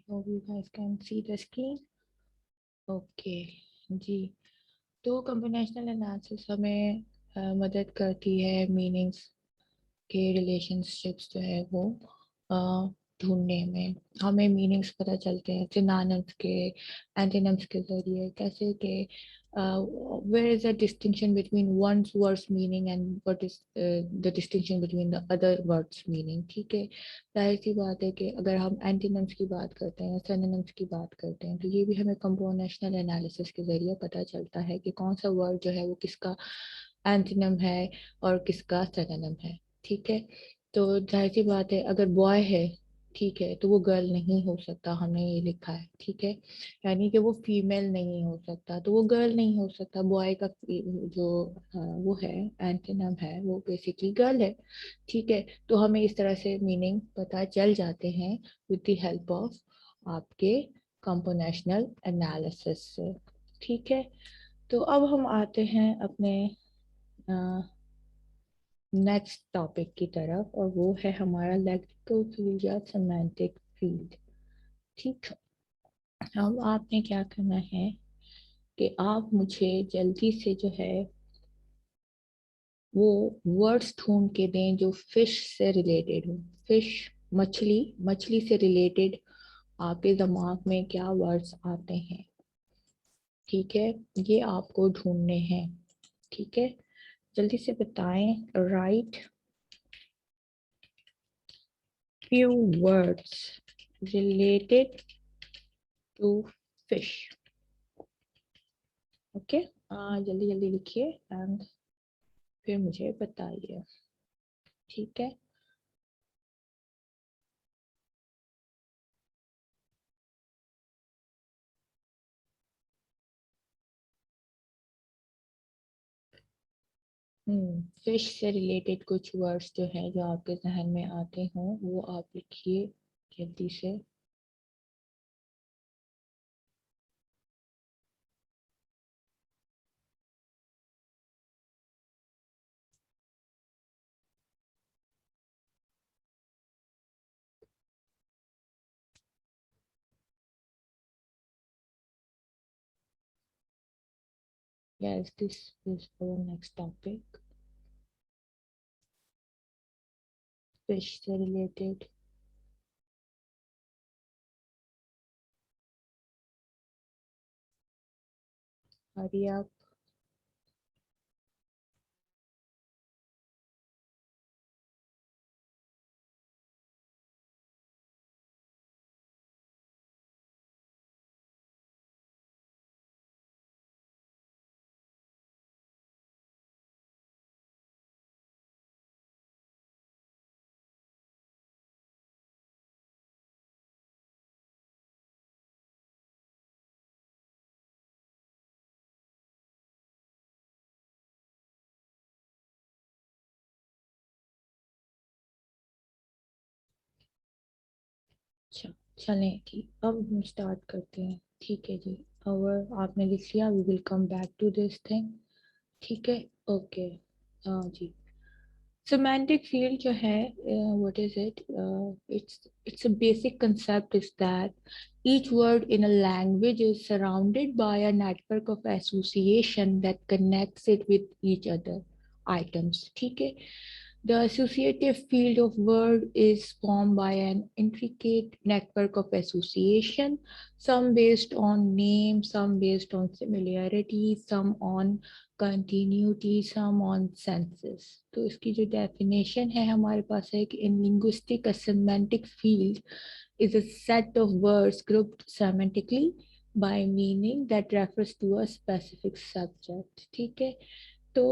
hope you guys can see the screen. Okay ji. तो componential analysis हमें मदद करती है मीनिंग्स के रिलेशनशिप्स जो है वो अ, ढूंढने में। हमें मीनिंग्स पता चलते हैं सिनोनिम्स के, एंटोनिम्स के जरिए, कैसे के where is the distinction between one words meaning and what is the distinction between the other words meaning. ठीक है, जाहिर सी बात है कि अगर हम एंटोनिम्स की बात करते हैं, सिनोनिम्स की बात करते हैं, तो ये भी हमें कंपोनेंशियल एनालिसिस के जरिए पता चलता है कि कौन सा वर्ड जो है वो किसका एंटोनिम है और किसका सिनोनिम है। ठीक है, तो जाहिर सी बात है अगर बॉय है, ठीक है, तो वो गर्ल नहीं हो सकता, हमने ये लिखा है। ठीक है, यानी कि वो फीमेल नहीं हो सकता, तो वो गर्ल नहीं हो सकता। बॉय का जो वो है एंटोनिम है वो बेसिकली गर्ल है। ठीक है, तो हमें इस तरह से मीनिंग पता चल जाते हैं विद द हेल्प ऑफ आपके कंपोनेंशियल एनालिसिस से। ठीक है, तो अब हम आते हैं अपने नेक्स्ट टॉपिक की तरफ, और वो है हमारा लेक्सिकल फील्ड या सेमांटिक फील्ड। ठीक है, अब आपने क्या करना है कि आप मुझे जल्दी से जो है वो वर्ड्स ढूंढ के दें जो फिश से रिलेटेड हो। फिश, मछली, मछली से रिलेटेड आपके दिमाग में क्या वर्ड्स आते हैं। ठीक है, ये आपको ढूंढने हैं। ठीक है, जल्दी से बताएं। Right few words related to fish. Okay, जल्दी जल्दी लिखिए एंड फिर मुझे बताइए। ठीक है, फिश से रिलेटेड कुछ वर्ड्स जो है जो आपके जहन में आते हों वो आप लिखिए जल्दी से। Yes, this is our next topic, fish से रिलेटेड। Hurry up. अच्छा, चलें ठीक, अब हम स्टार्ट करते हैं। ठीक है जी, और आपने लिख लिया, we will come back to this thing. ठीक है, ओके। हाँ जी, semantic field जो है, what is it, it's a basic concept is that each word in a language is surrounded by a network of association that connects it with each other items। ठीक है, the associative field of word is formed by an intricate network of association, some based on name, some based on similarity, some on continuity, some on senses। तो इसकी जो definition है हमारे पास है कि in linguistic a semantic field is a set of words grouped semantically by meaning that refers to a specific subject। ठीक है, तो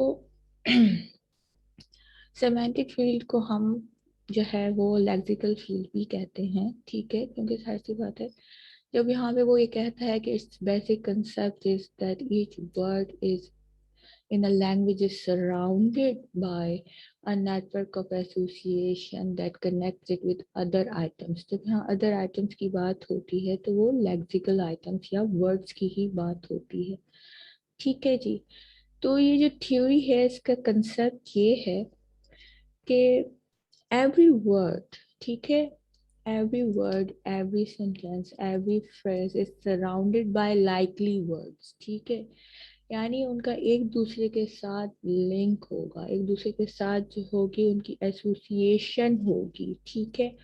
सेमेंटिक फील्ड को हम जो है वो लेक्सिकल फील्ड भी कहते हैं। ठीक है, क्योंकि सारी सी बात है जब यहाँ पे वो ये कहता है कि it's basic concept is that each word is in a language is surrounded by a network of association that connects it with other items। जब यहाँ other items की बात होती है तो वो lexical items या words की ही बात होती है। ठीक है जी, तो ये जो थ्योरी है इसका कंसेप्ट ये है कि every word, ठीक है, every word, every sentence, every phrase is surrounded by likely words. ठीक है, यानी उनका एक दूसरे के साथ लिंक होगा, एक दूसरे के साथ जो होगी उनकी एसोसिएशन होगी। ठीक है,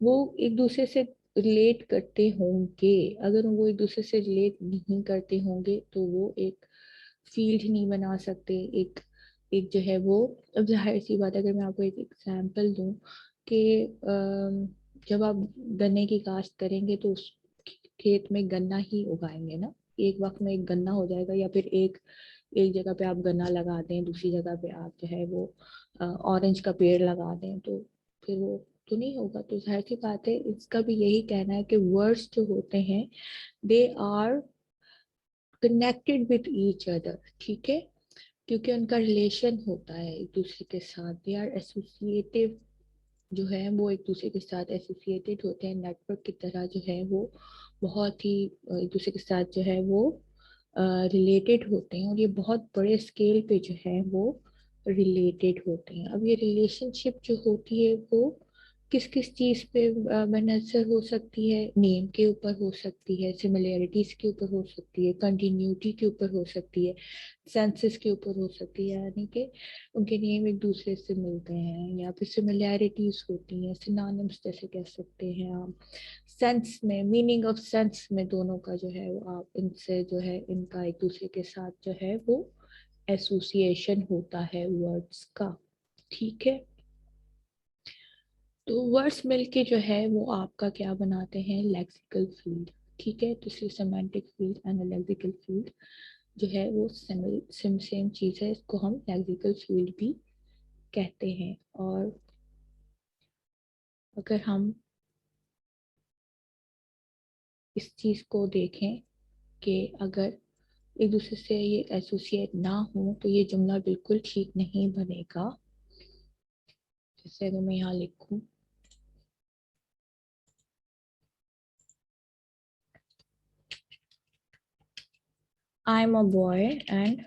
वो एक दूसरे से रिलेट करते होंगे। अगर वो एक दूसरे से रिलेट नहीं करते होंगे तो वो एक फील्ड नहीं बना सकते। एक एक जो है वो, अब जाहिर सी बात है, अगर मैं आपको एक एग्जांपल दूं कि जब आप गन्ने की काश्त करेंगे तो उस खेत में गन्ना ही उगाएंगे ना। एक वक्त में एक गन्ना हो जाएगा, या फिर एक एक जगह पे आप गन्ना लगा दें, दूसरी जगह पे आप जो है वो ऑरेंज का पेड़ लगा दें, तो फिर वो तो नहीं होगा। तो जाहिर सी बात है, इसका भी यही कहना है कि वर्ड्स जो होते हैं they are connected with each other. ठीक है, क्योंकि उनका रिलेशन होता है एक दूसरे के साथ, दे आर एसोसिएटिव, जो है वो एक दूसरे के साथ एसोसिएटेड होते हैं, नेटवर्क की तरह जो है वो बहुत ही एक दूसरे के साथ जो है वो रिलेटेड होते हैं, और ये बहुत बड़े स्केल पे जो है वो रिलेटेड होते हैं। अब ये रिलेशनशिप जो होती है वो किस किस चीज पे मुनहसर हो सकती है? नेम के ऊपर हो सकती है, सिमिलैरिटीज के ऊपर हो सकती है, कंटिन्यूटी के ऊपर हो सकती है, सेंसेस के ऊपर हो सकती है, यानी कि उनके नेम एक दूसरे से मिलते हैं, या फिर सिमिलैरिटीज होती हैं, सिनोनिम्स जैसे कह सकते हैं आप। सेंस में, मीनिंग ऑफ सेंस में दोनों का जो है वो आप इनसे जो है इनका एक दूसरे के साथ जो है वो एसोसिएशन होता है वर्ड्स का। ठीक है, तो वर्ड्स मिलके जो है वो आपका क्या बनाते हैं? Lexical field. ठीक है, तो इसलिए semantic field and lexical field जो है वो सेम चीज है, इसको हम लेक्सिकल फील्ड भी कहते हैं। और अगर हम इस चीज को देखें कि अगर एक दूसरे से ये एसोसिएट ना हो तो ये जुमला बिल्कुल ठीक नहीं बनेगा। जैसे अगर मैं यहाँ लिखूं, I am a boy and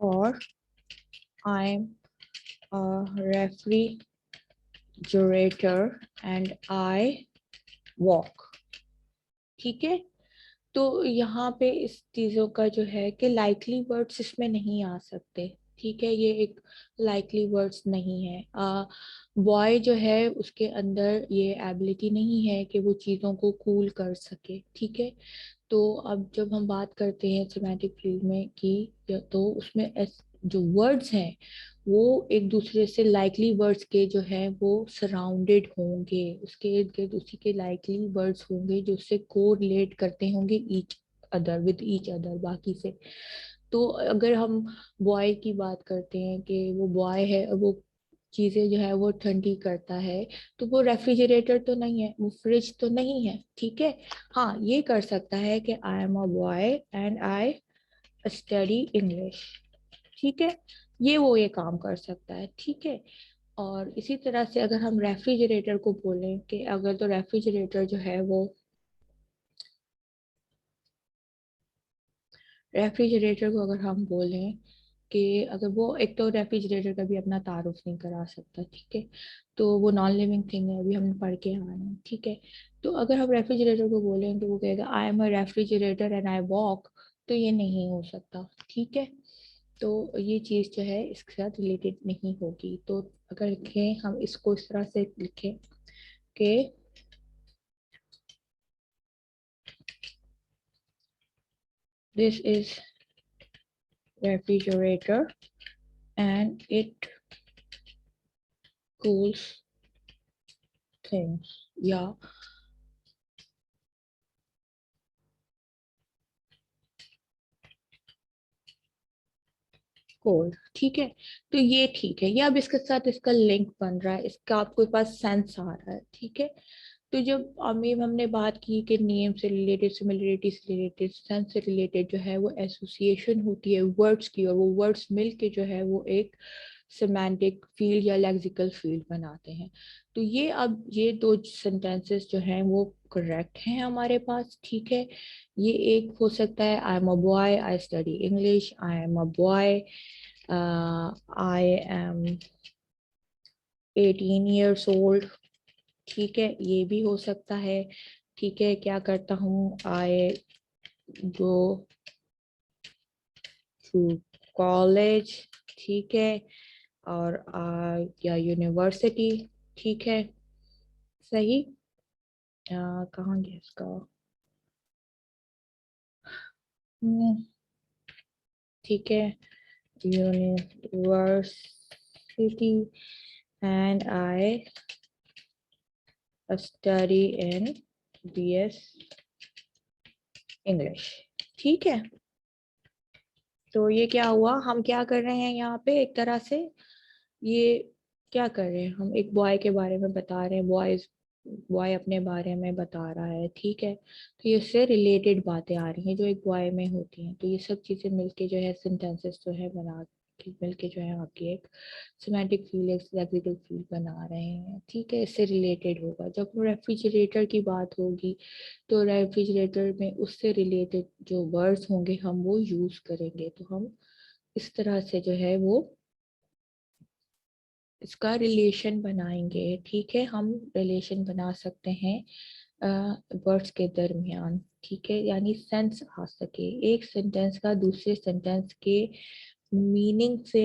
और I am a refrigerator and I walk. ठीक है, तो यहाँ पे इस चीजों का जो है कि लाइकली वर्ड्स इसमें नहीं आ सकते। ठीक है, ये एक लाइकली वर्ड्स नहीं है। बॉय जो है उसके अंदर ये एबिलिटी नहीं है कि वो चीज़ों को कूल कर सके। ठीक है, तो अब जब हम बात करते हैं सेमेंटिक फील्ड में कि तो उसमें जो वर्ड्स हैं वो एक दूसरे से लाइकली वर्ड्स के जो है वो सराउंडेड होंगे, उसके इर्द गिर्द उसी के लाइकली वर्ड्स होंगे जो उससे कोरिलेट करते होंगे each other, with each other, बाकी से। तो अगर हम बॉय की बात करते हैं कि वो बॉय है, वो चीजें जो है वो ठंडी करता है, तो वो रेफ्रिजरेटर तो नहीं है, वो फ्रिज तो नहीं है। ठीक है, हाँ ये कर सकता है कि आई am a boy and I study English. ठीक है, ये काम कर सकता है। ठीक है, और इसी तरह से अगर हम रेफ्रिजरेटर को बोलें कि अगर तो रेफ्रिजरेटर जो है वो, रेफ्रिजरेटर को अगर हम बोलें कि अगर वो, एक तो रेफ्रिजरेटर का भी अपना तारुफ नहीं करा सकता। ठीक है, तो वो नॉन लिविंग थिंग है, अभी हम पढ़ के आए हैं। ठीक है, तो अगर हम रेफ्रिजरेटर को बोलें तो वो कहेगा आई am a refrigerator and I walk, तो ये नहीं हो सकता। ठीक है, तो ये चीज़ जो है इसके साथ रिलेटेड नहीं होगी। तो अगर लिखें हम इसको इस तरह से लिखें कि this is refrigerator and it cools things, या कोल्ड। ठीक है, तो ये ठीक है, ये अब इसके साथ इसका लिंक बन रहा है, इसका आपके पास सेंस आ रहा है। ठीक है, तो जब अमीम हमने बात की कि नेम से रिलेटेड, सिमिलरिटी से रिलेटेड, सेंस से रिलेटेड जो है वो एसोसिएशन होती है वर्ड्स की, और वो वर्ड्स मिल के जो है वो एक सिमेंटिक फील्ड या लेक्सिकल फील्ड बनाते हैं। तो ये अब ये दो सेंटेंसेस जो हैं वो करेक्ट हैं हमारे पास, ठीक है। ये एक हो सकता है, आई am a boy I study English, I am a boy I am 18 years old, ठीक है, ये भी हो सकता है। ठीक है, क्या करता हूँ, आई गो टू कॉलेज, ठीक है, और या यूनिवर्सिटी, ठीक है, सही। कहाँ गया इसका, ठीक है, university and I study in BS English, ठीक है। तो ये क्या हुआ, हम क्या कर रहे हैं यहाँ पे, एक तरह से ये क्या कर रहे हैं, हम एक बॉय के बारे में बता रहे हैं, बॉय अपने बारे में बता रहा है, ठीक है। तो ये इससे रिलेटेड बातें आ रही हैं जो एक बॉय में होती हैं, तो ये सब चीजें मिलके जो है सेंटेंसेस जो है बना के मिलके जो है आपकी एक सिमेंटिक फील, एक लेक्सिकल फील बना रहे हैं, ठीक है। इससे रिलेटेड होगा, जब रेफ्रिजरेटर की बात होगी तो रेफ्रिजरेटर में उससे रिलेटेड जो वर्ड्स होंगे हम वो यूज करेंगे, तो हम इस तरह से जो है वो इसका रिलेशन बनाएंगे, ठीक है। हम रिलेशन बना सकते हैं वर्ड्स के दरमियान, ठीक है, यानी सेंस आ सके, एक सेंटेंस का दूसरे सेंटेंस के मीनिंग से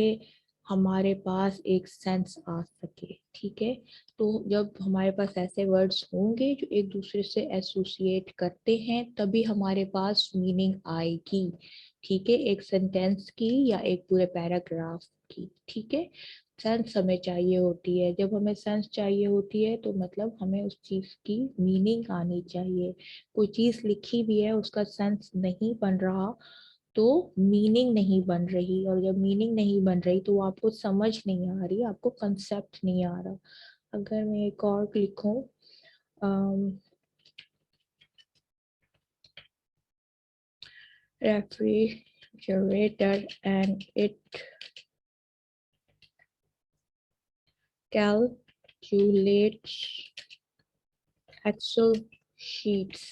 हमारे पास एक सेंस आ सके, ठीक है। तो जब हमारे पास ऐसे वर्ड्स होंगे जो एक दूसरे से एसोसिएट करते हैं तभी हमारे पास मीनिंग आएगी, ठीक है, एक सेंटेंस की या एक पूरे पैराग्राफ की, ठीक है। सेंस हमें चाहिए होती है, जब हमें सेंस चाहिए होती है तो मतलब हमें उस चीज की मीनिंग आनी चाहिए। कोई चीज लिखी भी है उसका सेंस नहीं बन रहा तो मीनिंग नहीं बन रही, और जब मीनिंग नहीं बन रही तो आपको समझ नहीं आ रही, आपको कंसेप्ट नहीं आ रहा। अगर मैं एक और लिखूं, refrigerator and it calculates Excel sheets,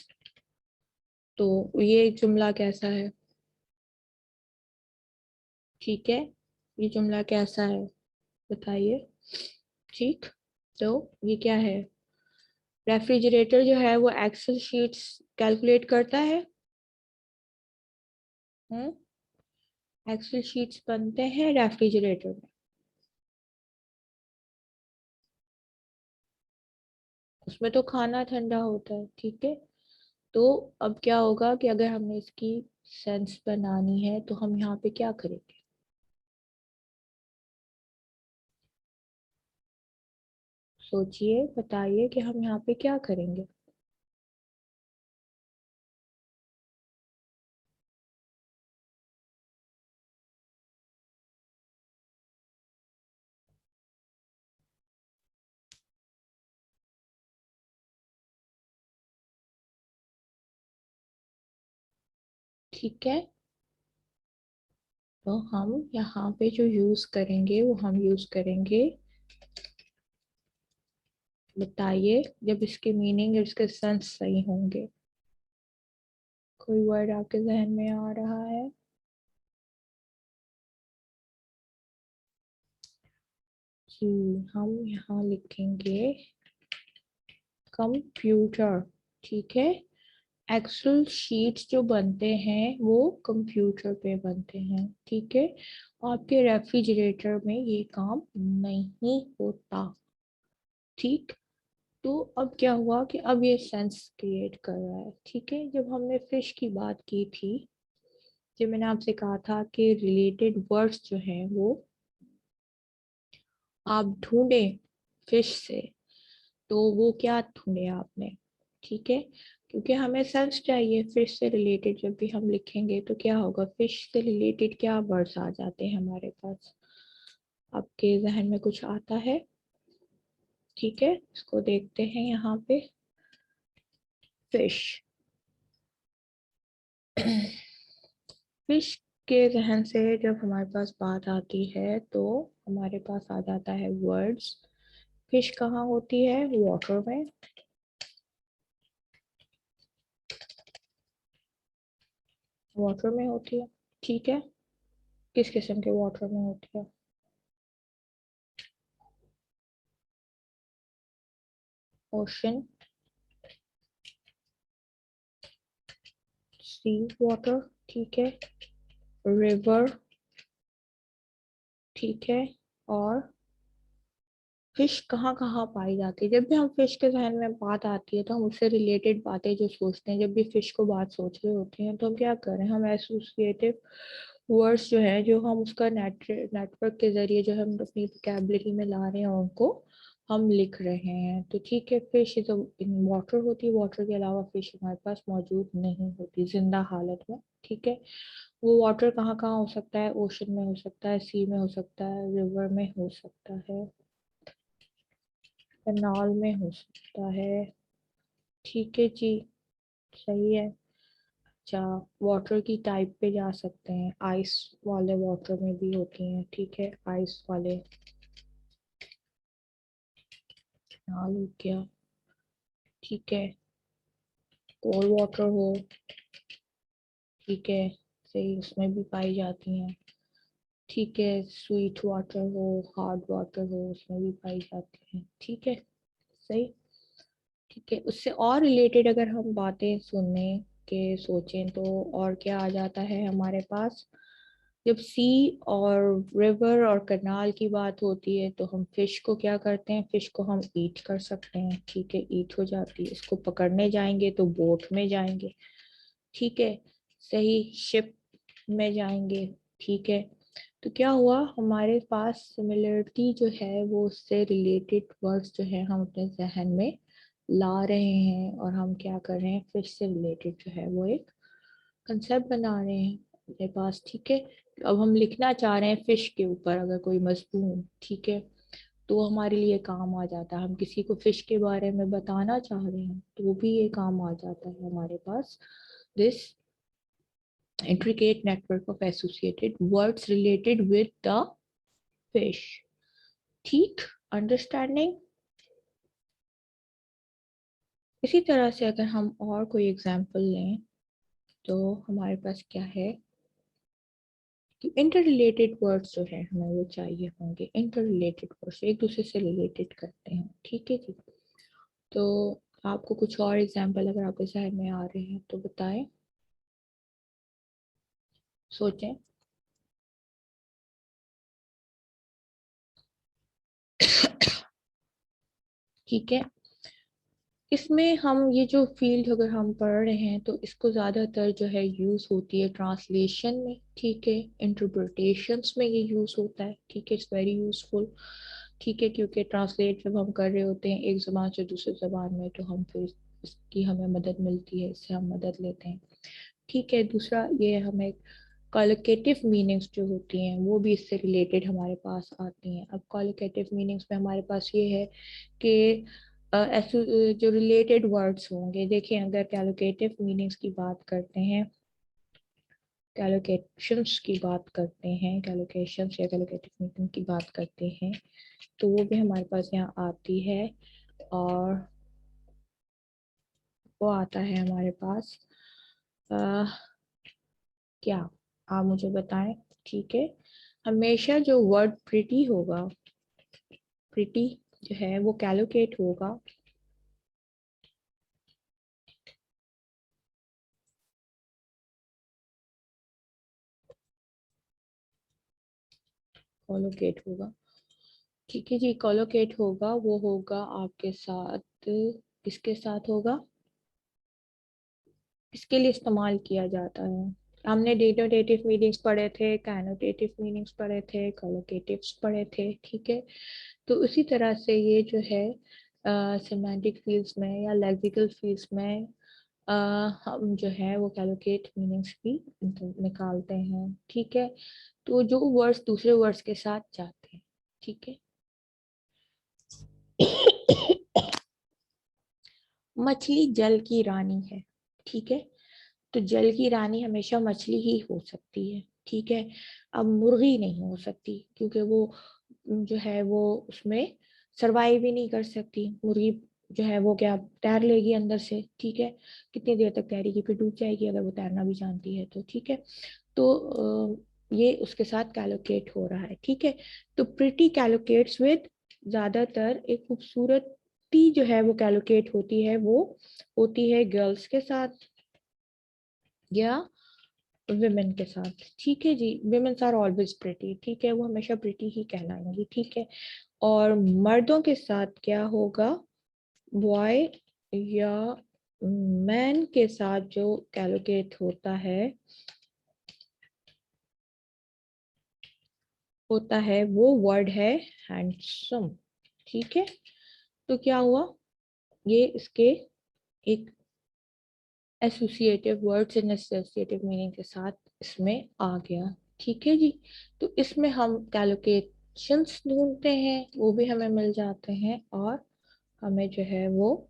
तो ये जुमला कैसा है, ठीक है, ये जुमला कैसा है बताइए, ठीक। तो ये क्या है, रेफ्रिजरेटर जो है वो एक्सेल शीट्स कैलकुलेट करता है, एक्सेल शीट्स बनते हैं रेफ्रिजरेटर में, उसमें तो खाना ठंडा होता है, ठीक है। तो अब क्या होगा कि अगर हमें इसकी सेंस बनानी है तो हम यहाँ पे क्या करेंगे, सोचिए बताइए कि हम यहाँ पे क्या करेंगे। ठीक है, तो हम यहाँ पे जो यूज करेंगे वो हम यूज करेंगे, बताइए, जब इसके मीनिंग इसके सेंस सही होंगे, कोई वर्ड आपके जहन में आ रहा है। जी, हम यहाँ लिखेंगे कंप्यूटर, ठीक है। एक्सेल शीट्स जो बनते हैं वो कंप्यूटर पे बनते हैं, ठीक है। आपके रेफ्रिजरेटर में ये काम नहीं होता, ठीक। तो अब क्या हुआ कि अब ये सेंस क्रिएट कर रहा है, ठीक है। जब हमने फिश की बात की थी, जब मैंने आपसे कहा था कि रिलेटेड वर्ड्स जो हैं वो आप ढूंढें फिश से, तो वो क्या ढूंढे आपने, ठीक है, क्योंकि हमें सेंस चाहिए फिश से रिलेटेड, जब भी हम लिखेंगे तो क्या होगा, फिश से रिलेटेड क्या वर्ड्स आ जाते हैं हमारे पास, आपके जहन में कुछ आता है, ठीक है, इसको देखते हैं यहाँ पे, फिश फिश के जहन से जब हमारे पास बात आती है तो हमारे पास आ जाता है वर्ड्स। फिश कहाँ होती है? वाटर में। वाटर में होती है, ठीक है। किस किस्म के वाटर में होती है? ओशन, सी वाटर, ठीक है। रिवर, ठीक है। और फिश कहाँ कहाँ पाई जाती है? जब भी हम फिश के जहन में बात आती है तो हम उससे रिलेटेड बातें जो सोचते हैं, जब भी फिश को बात सोच रहे होते हैं तो हम क्या करें, हम एसोसिएटिव वर्ड्स जो है, जो हम उसका नेटवर्क के जरिए जो हम अपनी वोकैबुलरी में ला रहे हैं उनको हम लिख रहे हैं। तो ठीक है, फिश इज इन वाटर होती है, वाटर के अलावा फिश हमारे पास मौजूद नहीं होती जिंदा हालत में, ठीक है। वो वाटर कहाँ कहाँ हो सकता है? ओशन में हो सकता है, सी में हो सकता है, रिवर में हो सकता है, कैनाल में हो सकता है, ठीक है जी, सही है। अच्छा, वाटर की टाइप पे जा सकते हैं, आइस वाले वाटर में भी होती हैं, ठीक है, आइस वाले। कैनाल हो गया, ठीक है। कोल्ड वाटर हो, ठीक है, सही, उसमें भी पाई जाती हैं, ठीक है। स्वीट वाटर हो, हार्ड वाटर हो, उसमें भी पाई जाती हैं, ठीक है, सही। ठीक है, उससे और रिलेटेड अगर हम बातें सुनने के सोचें तो और क्या आ जाता है हमारे पास? जब सी और रिवर और कनाल की बात होती है तो हम फिश को क्या करते हैं? फिश को हम ईट कर सकते हैं, ठीक है, ईट हो जाती है। इसको पकड़ने जाएंगे तो बोट में जाएंगे, ठीक है, सही, शिप में जाएंगे, ठीक है। तो क्या हुआ, हमारे पास सिमिलरिटी जो है वो उससे रिलेटेड वर्ड्स जो है हम अपने जहन में ला रहे हैं, और हम क्या कर रहे हैं, फिश से रिलेटेड जो है वो एक कंसेप्ट बना रहे हैं अपने पास, ठीक है। अब हम लिखना चाह रहे हैं फिश के ऊपर अगर कोई मजमून, ठीक है, तो हमारे लिए काम आ जाता है। हम किसी को फिश के बारे में बताना चाह रहे हैं तो वो भी ये काम आ जाता है हमारे पास, this intricate network of associated words related with the fish, ठीक, अंडरस्टैंडिंग। इसी तरह से अगर हम और कोई एग्जांपल लें तो हमारे पास क्या है कि इंटर रिलेटेड वर्ड्स जो है हमें वो चाहिए होंगे। इंटर रिलेटेड वर्ड्स एक दूसरे से रिलेटेड करते हैं, ठीक है जी। तो आपको कुछ और एग्जांपल अगर आपके जहन में आ रहे हैं तो बताएं, सोचें। ठीक है, इसमें हम ये जो फील्ड अगर हम पढ़ रहे हैं तो इसको ज़्यादातर जो है यूज़ होती है ट्रांसलेशन में, ठीक है, इंटरप्रिटेशंस में ये यूज़ होता है, ठीक है, इट्स वेरी यूजफुल, ठीक है, क्योंकि ट्रांसलेट जब हम कर रहे होते हैं एक ज़बान से दूसरी ज़बान में तो हम फिर इसकी हमें मदद मिलती है, इससे हम मदद लेते हैं, ठीक है। दूसरा ये हमें कॉलिकेटिव मीनिंग्स जो होती हैं वो भी इससे रिलेटेड हमारे पास आती हैं। अब कॉलिकेटिव मीनिंग्स में हमारे पास ये है कि ऐसे जो रिलेटेड वर्ड्स होंगे, देखिए अगर कैलोकेटिव मीनिंग्स की बात करते हैं, कैलोकेशंस की बात करते हैं, कैलोकेशंस या कैलोकेटिव मीनिंग की बात करते हैं तो वो भी हमारे पास यहाँ आती है। और वो आता है हमारे पास आ, क्या, आप मुझे बताएं, ठीक है। हमेशा जो वर्ड प्रिटी होगा, प्रिटी जो है वो कैलोकेट होगा, कोलोकेट होगा, ठीक है जी, कोलोकेट होगा, वो होगा आपके साथ, किसके साथ होगा, किसके लिए इस्तेमाल किया जाता है? हमने डिनोटेटिव मीनिंग्स पढ़े थे, कैनोटेटिव मीनिंग्स पढ़े थे, कोलोकेटिव्स पढ़े थे, ठीक है। तो उसी तरह से ये जो है सेमांटिक फील्ड्स में या लेक्सिकल फील्ड्स में अ, हम जो है वो कैलोकेट मीनिंग्स भी निकालते हैं, ठीक है। तो जो वर्ड्स दूसरे वर्ड्स के साथ जाते हैं, ठीक है। मछली जल की रानी है, ठीक है, तो जल की रानी हमेशा मछली ही हो सकती है, ठीक है। अब मुर्गी नहीं हो सकती क्योंकि वो जो है वो उसमें सरवाइव ही नहीं कर सकती। मुर्गी जो है वो क्या तैर लेगी अंदर से, ठीक है, कितनी देर तक तैरेगी, फिर डूब जाएगी अगर वो तैरना भी जानती है तो, ठीक है। तो ये उसके साथ कैलोकेट हो रहा है, ठीक है। तो प्रिटी कैलोकेट्स विद, ज्यादातर एक खूबसूरती जो है वो कैलोकेट होती है, वो होती है गर्ल्स के साथ या विमेन के साथ, ठीक है जी। विमेन्स आर ऑलवेज प्रिटी, ठीक है, वो हमेशा प्रिटी ही कहलाएंगी, ठीक है। और मर्दों के साथ क्या होगा, बॉय या मैन के साथ जो कैलोकेट होता है वो वर्ड है हैंडसम, ठीक है। तो क्या हुआ, ये इसके एक associative words and associative meaning के साथ इसमें आ गया, ठीक है जी। तो इसमें हम कैलोकेशंस ढूंढते हैं, वो भी हमें मिल जाते हैं, और हमें जो है वो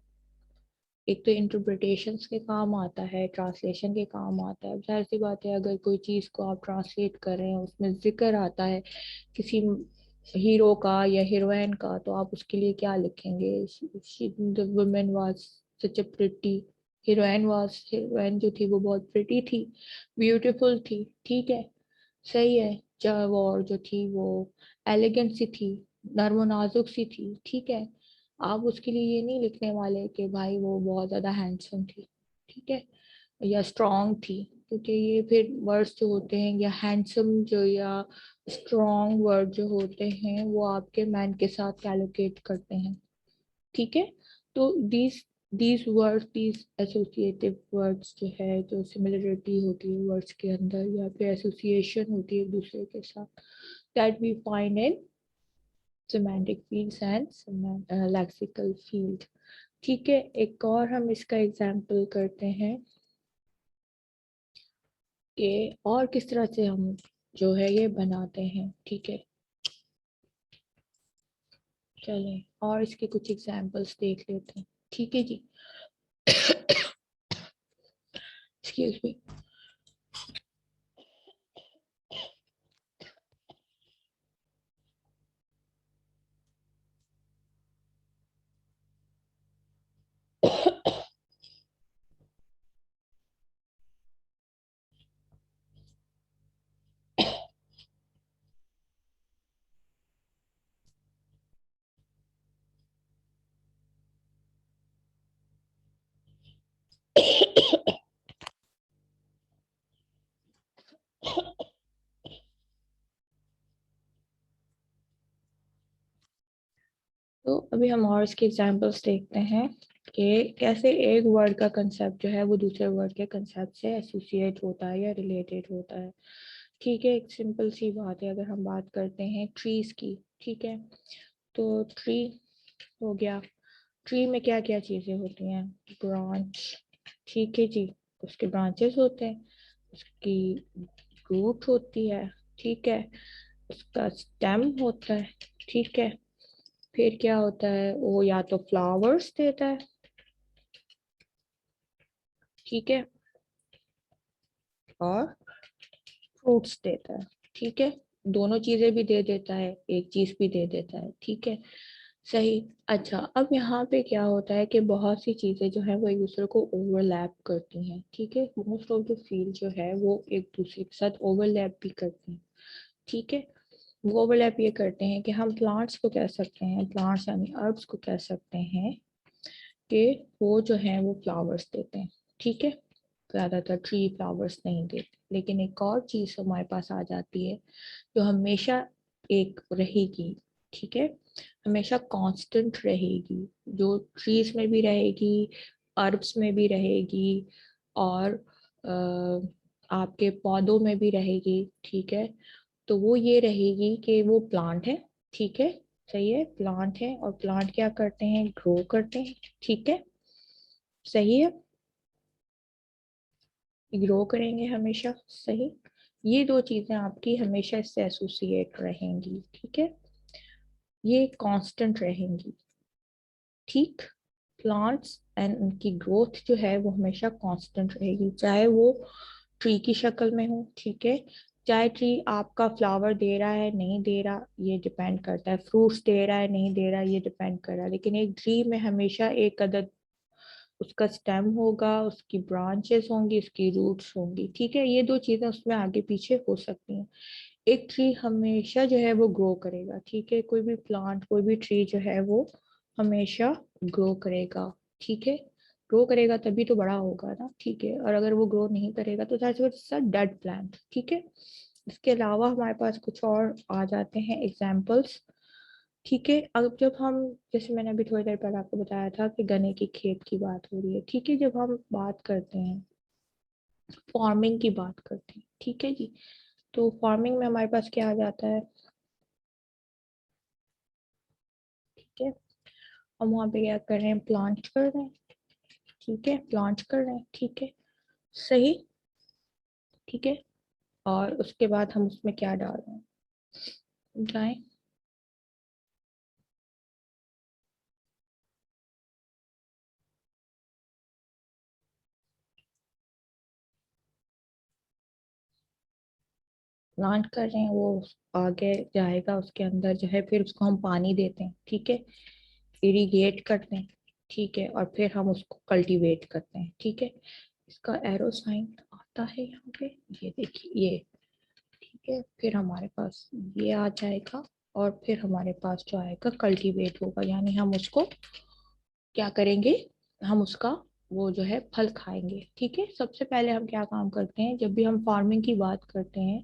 एक तो इंटरप्रिटेशंस के काम आता है, ट्रांसलेशन के काम आता है। जाहिर सी बात है, अगर कोई चीज़ को आप ट्रांसलेट कर रहे हैं, उसमें जिक्र आता है किसी हीरो का या हीरोइन का, तो आप उसके लिए क्या लिखेंगे, the women was such a pretty, heroine जो थी वो बहुत प्रिटी थी, ब्यूटीफुल थी, ठीक है, सही है। जब और जो थी वो एलिगेंट सी थी, नर्म नाजुक सी थी, ठीक है। आप उसके लिए ये नहीं लिखने वाले कि भाई वो बहुत ज्यादा हैंडसम थी, ठीक है, या स्ट्रॉन्ग थी, क्योंकि ये फिर वर्ड्स जो होते हैं, या हैंडसम जो या स्ट्रॉन्ग वर्ड जो होते हैं, वो आपके मैन के साथ कैलोकेट करते हैं, ठीक है। तो these words, these associative words जो है, जो सिमिलरिटी होती है वर्ड्स के अंदर, या फिर एसोसिएशन होती है एक दूसरे के साथ, that we find in semantic fields and lexical field, ठीक है। एक और हम इसका एग्जाम्पल करते हैं कि और किस तरह से हम जो है ये बनाते हैं, ठीक है। चलें और इसके कुछ एग्जाम्पल्स देख लेते हैं, ठीक है जी। Excuse me. तो अभी हम और इसके एग्जांपल्स देखते हैं कि कैसे एक वर्ड का कंसेप्ट जो है वो दूसरे वर्ड के कंसेप्ट से एसोसिएट होता है या रिलेटेड होता है, ठीक है। एक सिंपल सी बात है, अगर हम बात करते हैं ट्रीज की, ठीक है। तो ट्री हो गया, ट्री में क्या क्या चीजें होती हैं, ब्रांच, ठीक है जी, उसके ब्रांचेस होते हैं, उसकी रूट होती है, ठीक है, उसका स्टेम होता है, ठीक है। फिर क्या होता है, वो या तो फ्लावर्स देता है, ठीक है, और फ्रूट्स देता है, ठीक है। दोनों चीजें भी दे देता है, एक चीज भी दे देता है, ठीक है, सही। अच्छा, अब यहाँ पे क्या होता है कि बहुत सी चीजें जो है वो एक दूसरे को ओवरलैप करती हैं, ठीक है। मोस्ट ऑफ द फील्ड जो है वो एक दूसरे के साथ ओवरलैप भी करते हैं, ठीक है। वो ओवरलैप ये करते हैं कि हम प्लांट्स को कह सकते हैं, प्लांट्स यानी अर्ब्स को कह सकते हैं कि वो जो है वो फ्लावर्स देते हैं, ठीक है। ज्यादातर ट्री फ्लावर्स नहीं देते, लेकिन एक और चीज हमारे पास आ जाती है जो हमेशा एक रहेगी, ठीक है, हमेशा कांस्टेंट रहेगी, जो ट्रीज में भी रहेगी, अर्ब्स में भी रहेगी, और आपके पौधों में भी रहेगी, ठीक है। तो वो ये रहेगी कि वो प्लांट है, ठीक है, सही है, प्लांट है, और प्लांट क्या करते हैं, ग्रो करते हैं, ठीक है, सही है, ग्रो करेंगे हमेशा, सही। ये दो चीजें आपकी हमेशा इससे एसोसिएट रहेंगी, ठीक है, ये कांस्टेंट रहेंगी, ठीक। प्लांट्स एंड उनकी ग्रोथ जो है वो हमेशा कांस्टेंट रहेगी, चाहे वो ट्री की शक्ल में हो, ठीक है, चाहे ट्री आपका फ्लावर दे रहा है नहीं दे रहा, ये डिपेंड करता है, फ्रूट्स दे रहा है नहीं दे रहा, ये डिपेंड कर रहा है, लेकिन एक ट्री में हमेशा एक अदद उसका स्टेम होगा, उसकी ब्रांचेस होंगी, उसकी रूट्स होंगी, ठीक है। ये दो चीजें उसमें आगे पीछे हो सकती हैं। एक ट्री हमेशा जो है वो ग्रो करेगा, ठीक है, कोई भी प्लांट कोई भी ट्री जो है वो हमेशा ग्रो करेगा, ठीक है। ग्रो करेगा तभी तो बड़ा होगा ना, ठीक है, और अगर वो ग्रो नहीं करेगा तो डेड प्लांट, ठीक है। इसके अलावा हमारे पास कुछ और आ जाते हैं एग्जाम्पल्स, ठीक है। अब जब हम, जैसे मैंने अभी थोड़ी देर पहले आपको बताया था कि गन्ने की खेत की बात हो रही है, ठीक है, जब हम बात करते हैं फार्मिंग की बात करते हैं, ठीक है जी, तो फार्मिंग में हमारे पास क्या आ जाता है, ठीक है, हम वहाँ पे क्या कर रहे हैं, प्लांट कर रहे हैं, ठीक है, प्लांट कर रहे हैं, ठीक है, सही, ठीक है। और उसके बाद हम उसमें क्या डाल रहे हैं, बताएं। प्लांट कर रहे हैं, वो आगे जाएगा, उसके अंदर जो है फिर उसको हम पानी देते हैं, ठीक है, इरिगेट करते हैं, ठीक है, और फिर हम उसको कल्टीवेट करते हैं, ठीक है। इसका एरो साइन आता है यहाँ पे, ये देखिए ये, ठीक है, फिर हमारे पास ये आ जाएगा, और फिर हमारे पास जो आएगा कल्टीवेट होगा, यानी हम उसको क्या करेंगे, हम उसका वो जो है फल खाएंगे, ठीक है। सबसे पहले हम क्या काम करते हैं, जब भी हम फार्मिंग की बात करते हैं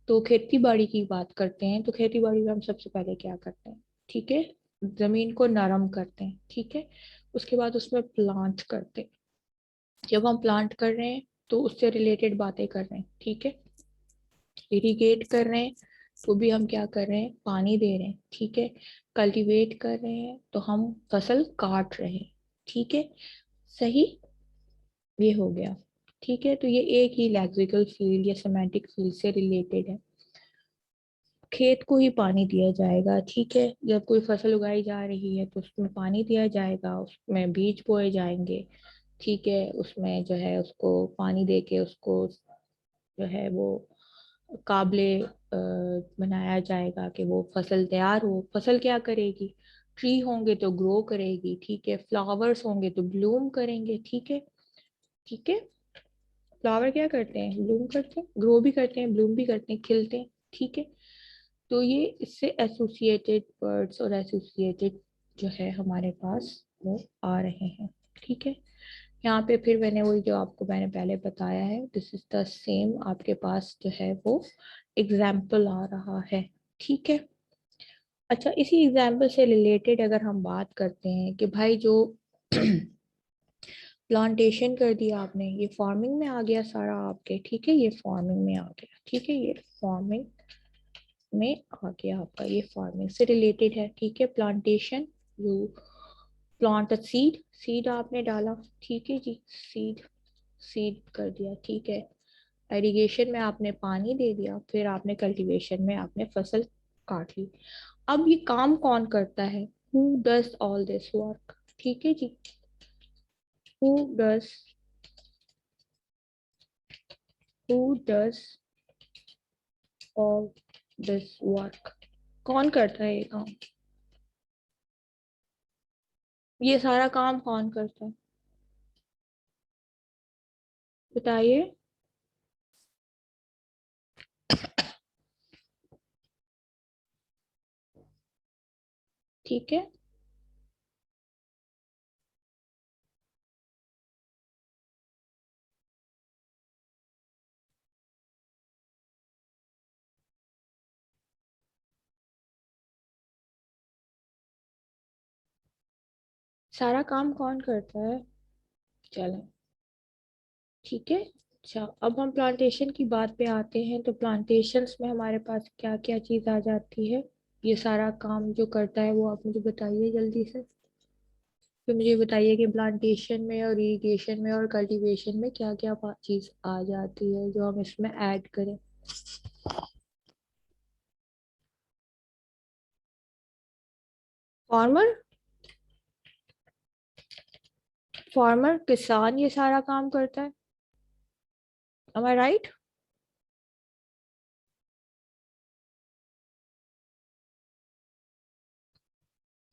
तो खेती बाड़ी की बात करते हैं, तो खेती बाड़ी में हम सबसे पहले क्या करते हैं, ठीक है, जमीन को नरम करते हैं, ठीक है, उसके बाद उसमें प्लांट करते हैं। जब हम प्लांट कर रहे हैं तो उससे रिलेटेड बातें कर रहे हैं, ठीक है, इरिगेट कर रहे हैं तो भी हम क्या कर रहे हैं, पानी दे रहे हैं, ठीक है, कल्टीवेट कर रहे हैं तो हम फसल काट रहे हैं, ठीक है, सही, ये हो गया, ठीक है। तो ये एक ही लेक्सिकल फील्ड या सेमेंटिक फील्ड से रिलेटेड है। खेत को ही पानी दिया जाएगा, ठीक है, जब कोई फसल उगाई जा रही है तो उसमें पानी दिया जाएगा, उसमें बीज बोए जाएंगे, ठीक है, उसमें जो है उसको पानी दे के उसको जो है वो काबले बनाया जाएगा कि वो फसल तैयार हो। फसल क्या करेगी, ट्री होंगे तो ग्रो करेगी, ठीक है, फ्लावर्स होंगे तो ब्लूम करेंगे, ठीक है, ठीक है। फ्लावर क्या करते हैं, ब्लूम करते हैं, ग्रो भी करते हैं, ब्लूम भी करते हैं, खिलते हैं, ठीक है। तो ये इससे एसोसिएटेड वर्ड्स और एसोसिएटेड जो है हमारे पास वो आ रहे हैं, ठीक है। यहाँ पे फिर मैंने वही जो आपको मैंने पहले बताया है, दिस इज द सेम, आपके पास जो है वो एग्जाम्पल आ रहा है, ठीक है। अच्छा, इसी एग्जाम्पल से रिलेटेड अगर हम बात करते हैं कि भाई जो प्लांटेशन कर दिया आपने, ये फार्मिंग में आ गया सारा आपके, ठीक है, ये फार्मिंग में आ गया, ठीक है, ये फार्मिंग में आ गया आपका, ये फार्मिंग से रिलेटेड है, ठीक है। Plantation, you plant a seed, seed आपने डाला, ठीक है जी, सीड, सीड कर दिया, ठीक है। इरिगेशन में आपने पानी दे दिया, फिर आपने कल्टीवेशन में आपने फसल काट ली। अब ये काम कौन करता है, who does all this work, ठीक है जी, who does, who does all this work, कौन करता है ये काम, ये सारा काम कौन करता है, बताइए। ठीक है, सारा काम कौन करता है, चलो, ठीक है। अच्छा, अब हम प्लांटेशन की बात पे आते हैं, तो प्लांटेशंस में हमारे पास क्या क्या चीज आ जाती है, ये सारा काम जो करता है वो आप मुझे बताइए जल्दी से। तो मुझे बताइए कि प्लांटेशन में और इरिगेशन में और कल्टीवेशन में क्या क्या चीज आ जाती है जो हम इसमें ऐड करें। फार्मर, फार्मर किसान ये सारा काम करता है, am I right?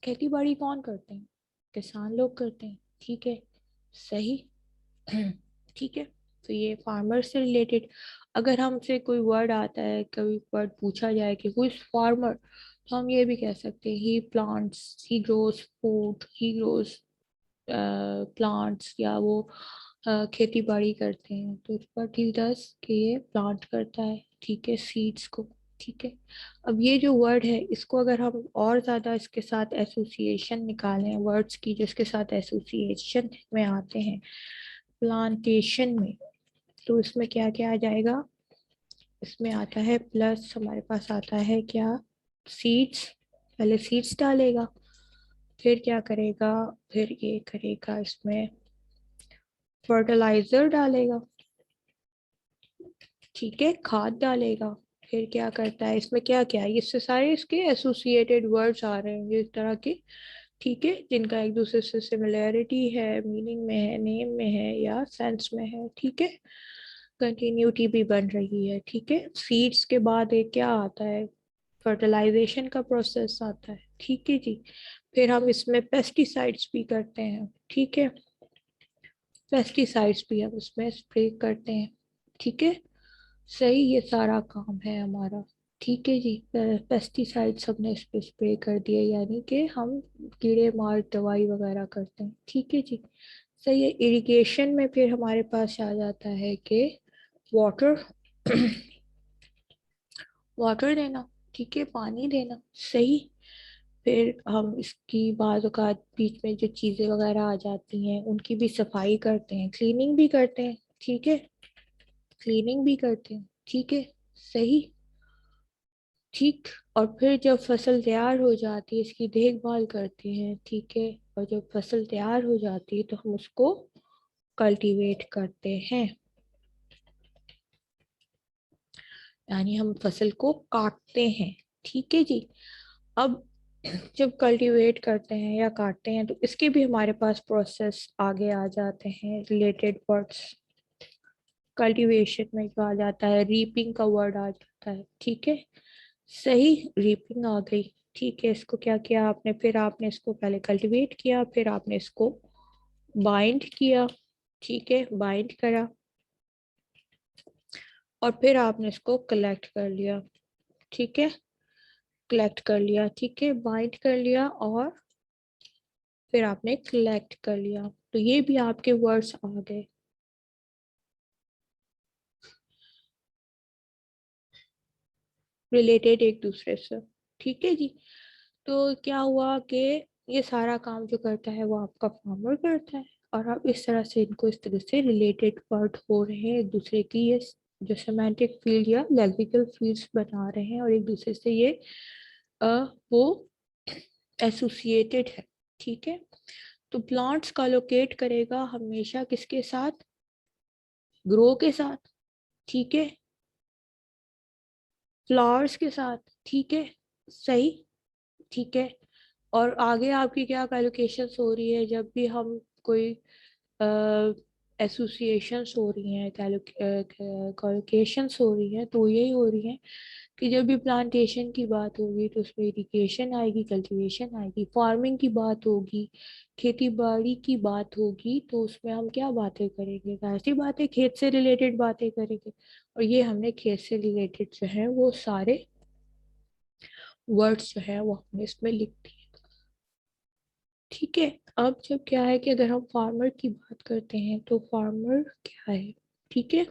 खेती बाड़ी कौन करते हैं? किसान लोग करते हैं, ठीक है, सही। ठीक है, तो ये फार्मर से रिलेटेड। अगर हमसे कोई वर्ड आता है, कोई वर्ड पूछा जाए कि हु इज फार्मर, तो हम ये भी कह सकते हैं ही प्लांट्स, ही ग्रोस फूड, ही ग्रोस प्लांट्स, या वो खेती बाड़ी करते हैं, तो बट ही डज कि ये प्लांट करता है, ठीक है, सीड्स को। ठीक है, अब ये जो वर्ड है, इसको अगर हम और ज्यादा इसके साथ एसोसिएशन निकालें वर्ड्स की, जो इसके साथ एसोसिएशन में आते हैं प्लांटेशन में, तो इसमें क्या क्या आ जाएगा? इसमें आता है प्लस, हमारे पास आता है क्या? सीड्स। पहले सीड्स डालेगा, फिर क्या करेगा? फिर ये करेगा, इसमें फर्टिलाइजर डालेगा, ठीक है, खाद डालेगा। फिर क्या करता है, इसमें क्या क्या है, इससे सारे इसके एसोसिएटेड वर्ड्स आ रहे हैं इस तरह के, ठीक है, जिनका एक दूसरे से सिमिलैरिटी है, मीनिंग में है, नेम में है, या सेंस में है, ठीक है। कंटिन्यूटी भी बन रही है, ठीक है। सीड्स के बाद एक क्या आता है? फर्टिलाइजेशन का प्रोसेस आता है, ठीक है जी। फिर हम इसमें पेस्टिसाइड्स भी करते हैं, ठीक है, पेस्टिसाइड्स भी हम इसमें स्प्रे करते हैं, ठीक है, सही। ये सारा काम है हमारा, ठीक है जी। पेस्टिसाइड्स हमने इस पे स्प्रे कर दिए, यानी कि हम कीड़े मार दवाई वगैरह करते हैं, ठीक है जी, सही है। इरिगेशन में फिर हमारे पास आ जाता है कि वाटर, वाटर देना, ठीक है, पानी देना, सही। फिर हम इसकी बाद औकात बीच में जो चीजें वगैरह आ जाती हैं उनकी भी सफाई करते हैं, क्लीनिंग भी करते हैं, ठीक है, क्लीनिंग भी करते हैं, ठीक है, सही, ठीक। और फिर जब फसल तैयार हो जाती है इसकी देखभाल करते हैं, ठीक है। और जब फसल तैयार हो जाती है तो हम उसको कल्टीवेट करते हैं, यानी हम फसल को काटते हैं, ठीक है जी। अब जब कल्टीवेट करते हैं या काटते हैं तो इसके भी हमारे पास प्रोसेस आगे आ जाते हैं, रिलेटेड वर्ड्स। कल्टीवेशन में क्या आ जाता है? रीपिंग का वर्ड आ जाता है, ठीक है, सही, रीपिंग आ गई, ठीक है। इसको क्या किया आपने? फिर आपने इसको पहले कल्टीवेट किया, फिर आपने इसको बाइंड किया, ठीक है, बाइंड करा, और फिर आपने इसको कलेक्ट कर लिया, ठीक है, कलेक्ट कर लिया, ठीक है, बाइंड कर लिया, और फिर आपने कलेक्ट कर लिया, तो ये भी आपके वर्ड्स आ गए रिलेटेड एक दूसरे से, ठीक है जी। तो क्या हुआ कि ये सारा काम जो करता है वो आपका फार्मर करता है, और आप इस तरह से इनको इस तरह से रिलेटेड वर्ड हो रहे हैं एक दूसरे की, ये जो सेमांटिक फील्ड या लेक्सिकल फील्ड्स बना रहे हैं, और एक दूसरे से ये वो एसोसिएटेड है, ठीक है। तो प्लांट्स का लोकेट करेगा हमेशा किसके साथ? ग्रो के साथ, ठीक है, फ्लावर्स के साथ, ठीक है, सही, ठीक है। और आगे आपकी क्या कैलकुलेशंस हो रही है जब भी हम कोई एसोसिएशंस हो रही हैं, कैलकुलेशंस हो रही हैं, तो यही हो रही हैं कि जब भी प्लांटेशन की बात होगी तो उसमें इरिगेशन आएगी, कल्टीवेशन आएगी, फार्मिंग की बात होगी, खेती बाड़ी की बात होगी, तो उसमें हम क्या बातें करेंगे? ऐसी बातें, खेत से रिलेटेड बातें करेंगे। और ये हमने खेत से रिलेटेड जो है वो सारे वर्ड्स जो है वो हमने इसमें लिख दिए, ठीक है। अब जब क्या है कि अगर हम फार्मर की बात करते हैं तो फार्मर क्या है, ठीक है।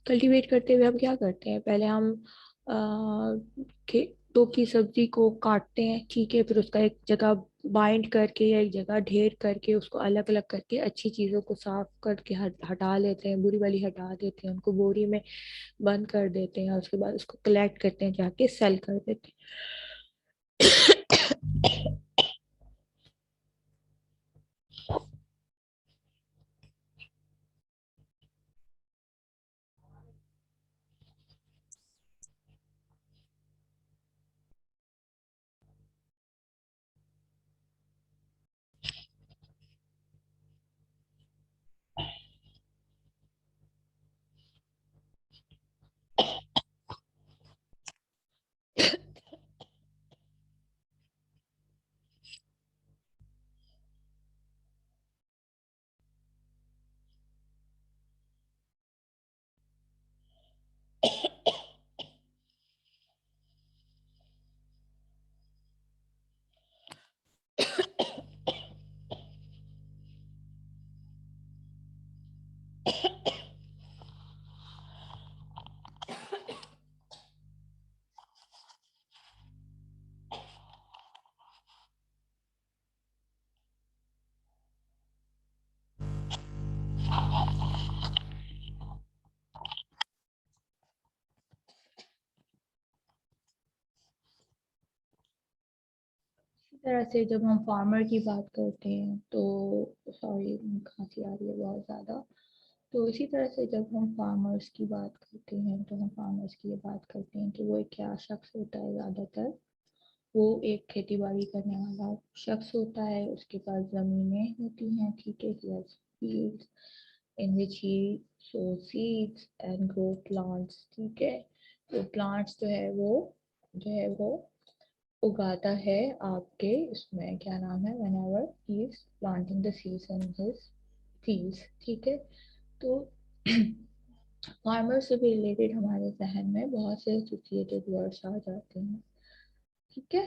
कल्टीवेट करते हुए हम क्या करते हैं? पहले हम खेतों की सब्जी को काटते हैं, ठीक है, फिर उसका एक जगह बाइंड करके या एक जगह ढेर करके उसको अलग अलग करके अच्छी चीज़ों को साफ करके हटा लेते हैं, बुरी वाली हटा देते हैं, उनको बोरी में बंद कर देते हैं, और उसके बाद उसको कलेक्ट करते हैं, जाके सेल कर देते हैं। तरह से जब हम फार्मर की बात करते हैं तो, सॉरी खांसी आ रही है बहुत ज़्यादा, तो इसी तरह से जब हम फार्मर्स की बात करते हैं तो हम फार्मर्स की ये बात करते हैं कि वो एक क्या शख्स होता है, ज़्यादातर वो एक खेती बाड़ी करने वाला शख्स होता है, उसके पास ज़मीनें होती हैं, ठीक है, fields in which he so seeds and grow plants, ठीक है। तो प्लांट्स जो है वो उगाता है आपके इसमें, क्या नाम है, whenever he is planting the seeds in his fields, ठीक है। तो फार्मर से भी रिलेटेड हमारे जहन में बहुत से एसोसिएटेड वर्ड्स आ जाते हैं, ठीक है।